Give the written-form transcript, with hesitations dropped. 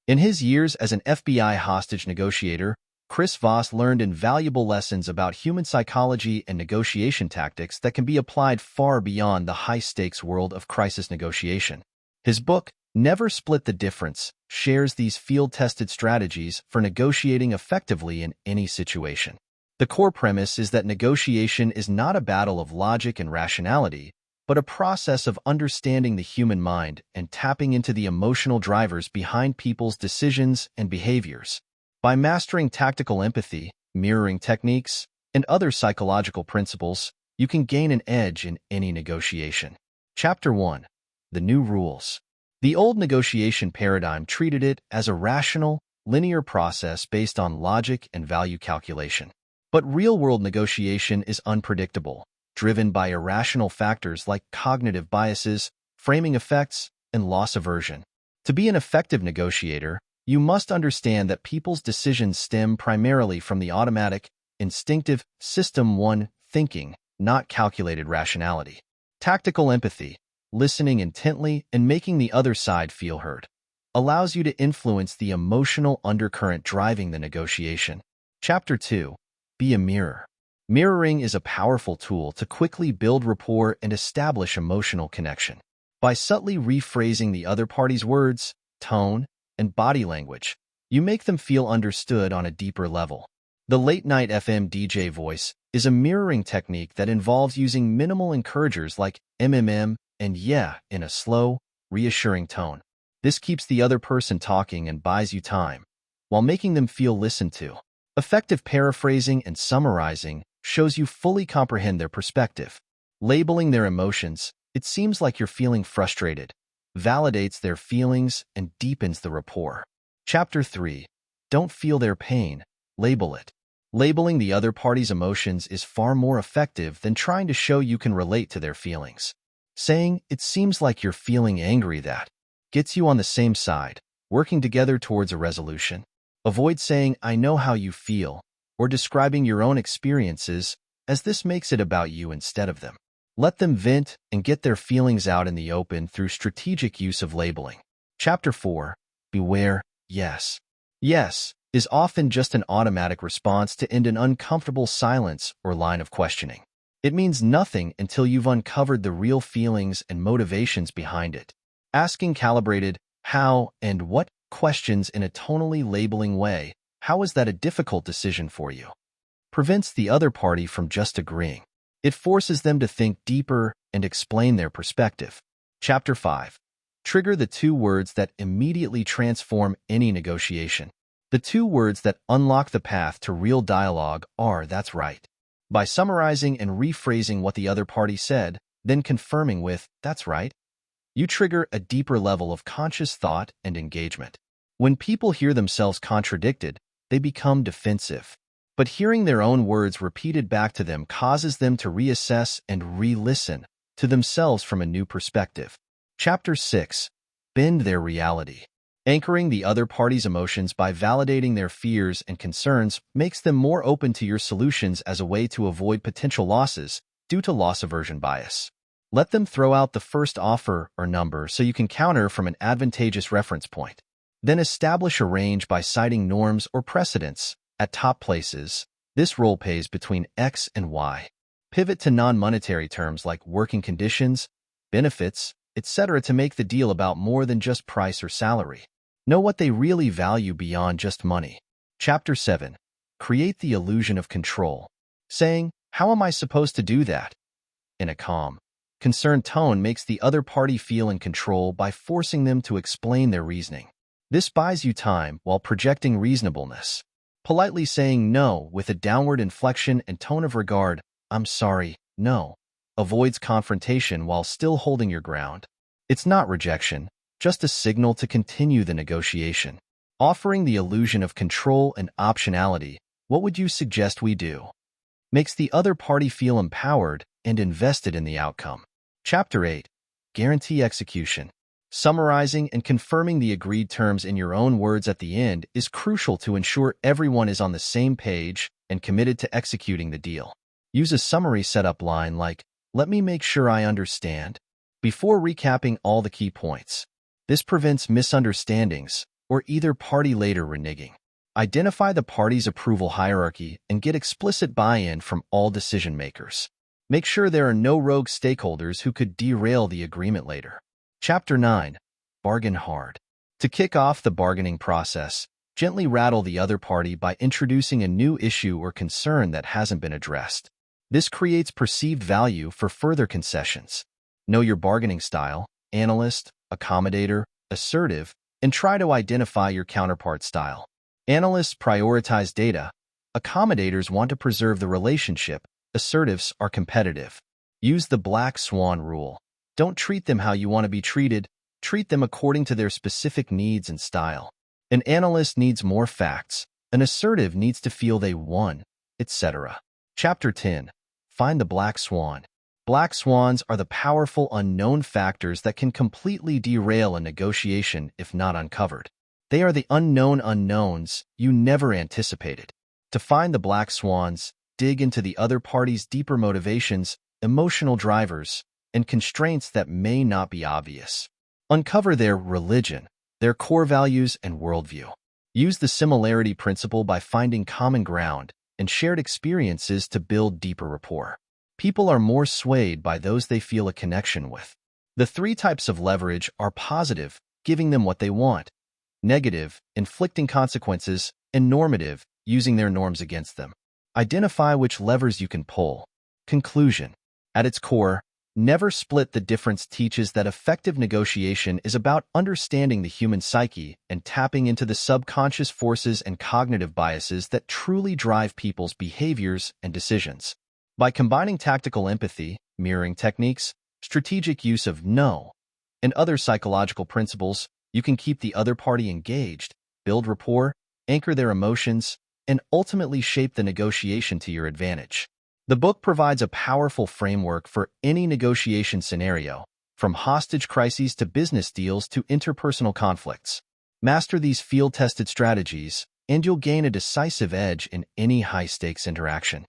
In his years as an FBI hostage negotiator, Chris Voss learned invaluable lessons about human psychology and negotiation tactics that can be applied far beyond the high-stakes world of crisis negotiation. His book, Never Split the Difference, shares these field-tested strategies for negotiating effectively in any situation. The core premise is that negotiation is not a battle of logic and rationality, but a process of understanding the human mind and tapping into the emotional drivers behind people's decisions and behaviors. By mastering tactical empathy, mirroring techniques, and other psychological principles, you can gain an edge in any negotiation. Chapter 1. The New Rules. The old negotiation paradigm treated it as a rational, linear process based on logic and value calculation. But real-world negotiation is unpredictable, driven by irrational factors like cognitive biases, framing effects, and loss aversion. To be an effective negotiator, you must understand that people's decisions stem primarily from the automatic, instinctive, System 1 thinking, not calculated rationality. Tactical empathy, listening intently and making the other side feel heard, allows you to influence the emotional undercurrent driving the negotiation. Chapter 2. Be a mirror. Mirroring is a powerful tool to quickly build rapport and establish emotional connection. By subtly rephrasing the other party's words, tone, and body language, you make them feel understood on a deeper level. The late-night FM DJ voice is a mirroring technique that involves using minimal encouragers like and yeah in a slow, reassuring tone. This keeps the other person talking and buys you time, while making them feel listened to. Effective paraphrasing and summarizing shows you fully comprehend their perspective. Labeling their emotions, it seems like you're feeling frustrated, validates their feelings and deepens the rapport. Chapter 3. Don't feel their pain, label it. Labeling the other party's emotions is far more effective than trying to show you can relate to their feelings. Saying, "It seems like you're feeling angry," that gets you on the same side, working together towards a resolution. Avoid saying, "I know how you feel," or describing your own experiences, as this makes it about you instead of them. Let them vent and get their feelings out in the open through strategic use of labeling. Chapter 4. Beware, yes. Yes is often just an automatic response to end an uncomfortable silence or line of questioning. It means nothing until you've uncovered the real feelings and motivations behind it. Asking calibrated how and what questions in a tonally labeling way, "How is that a difficult decision for you?" prevents the other party from just agreeing. It forces them to think deeper and explain their perspective. Chapter 5. Trigger the two words that immediately transform any negotiation. The two words that unlock the path to real dialogue are "that's right." By summarizing and rephrasing what the other party said, then confirming with "that's right," you trigger a deeper level of conscious thought and engagement. When people hear themselves contradicted, they become defensive. But hearing their own words repeated back to them causes them to reassess and re-listen to themselves from a new perspective. Chapter 6. Bend their reality. Anchoring the other party's emotions by validating their fears and concerns makes them more open to your solutions as a way to avoid potential losses due to loss aversion bias. Let them throw out the first offer or number so you can counter from an advantageous reference point. Then establish a range by citing norms or precedents. At top places, this role pays between X and Y. Pivot to non-monetary terms like working conditions, benefits, etc. to make the deal about more than just price or salary. Know what they really value beyond just money. Chapter 7. Create the illusion of control. Saying, "How am I supposed to do that?" in a calm, concerned tone makes the other party feel in control by forcing them to explain their reasoning. This buys you time while projecting reasonableness. Politely saying no with a downward inflection and tone of regard, "I'm sorry, no," avoids confrontation while still holding your ground. It's not rejection, just a signal to continue the negotiation. Offering the illusion of control and optionality, "What would you suggest we do?" makes the other party feel empowered and invested in the outcome. Chapter 8. Guarantee execution. Summarizing and confirming the agreed terms in your own words at the end is crucial to ensure everyone is on the same page and committed to executing the deal. Use a summary setup line like, "Let me make sure I understand," before recapping all the key points. This prevents misunderstandings or either party later reneging. Identify the party's approval hierarchy and get explicit buy-in from all decision-makers. Make sure there are no rogue stakeholders who could derail the agreement later. Chapter 9. Bargain hard. To kick off the bargaining process, gently rattle the other party by introducing a new issue or concern that hasn't been addressed. This creates perceived value for further concessions. Know your bargaining style, analyst, accommodator, assertive, and try to identify your counterpart style. Analysts prioritize data. Accommodators want to preserve the relationship. Assertives are competitive. Use the black swan rule. Don't treat them how you want to be treated. Treat them according to their specific needs and style. An analyst needs more facts. An assertive needs to feel they won, etc. Chapter 10. Find the black swan. Black swans are the powerful unknown factors that can completely derail a negotiation if not uncovered. They are the unknown unknowns you never anticipated. To find the black swans, dig into the other party's deeper motivations, emotional drivers, and constraints that may not be obvious. Uncover their religion, their core values, and worldview. Use the similarity principle by finding common ground and shared experiences to build deeper rapport. People are more swayed by those they feel a connection with. The 3 types of leverage are positive, giving them what they want; negative, inflicting consequences; and normative, using their norms against them. Identify which levers you can pull. Conclusion. At its core, Never Split the Difference teaches that effective negotiation is about understanding the human psyche and tapping into the subconscious forces and cognitive biases that truly drive people's behaviors and decisions. By combining tactical empathy, mirroring techniques, strategic use of no, and other psychological principles, you can keep the other party engaged, build rapport, anchor their emotions, and ultimately shape the negotiation to your advantage. The book provides a powerful framework for any negotiation scenario, from hostage crises to business deals to interpersonal conflicts. Master these field-tested strategies, and you'll gain a decisive edge in any high-stakes interaction.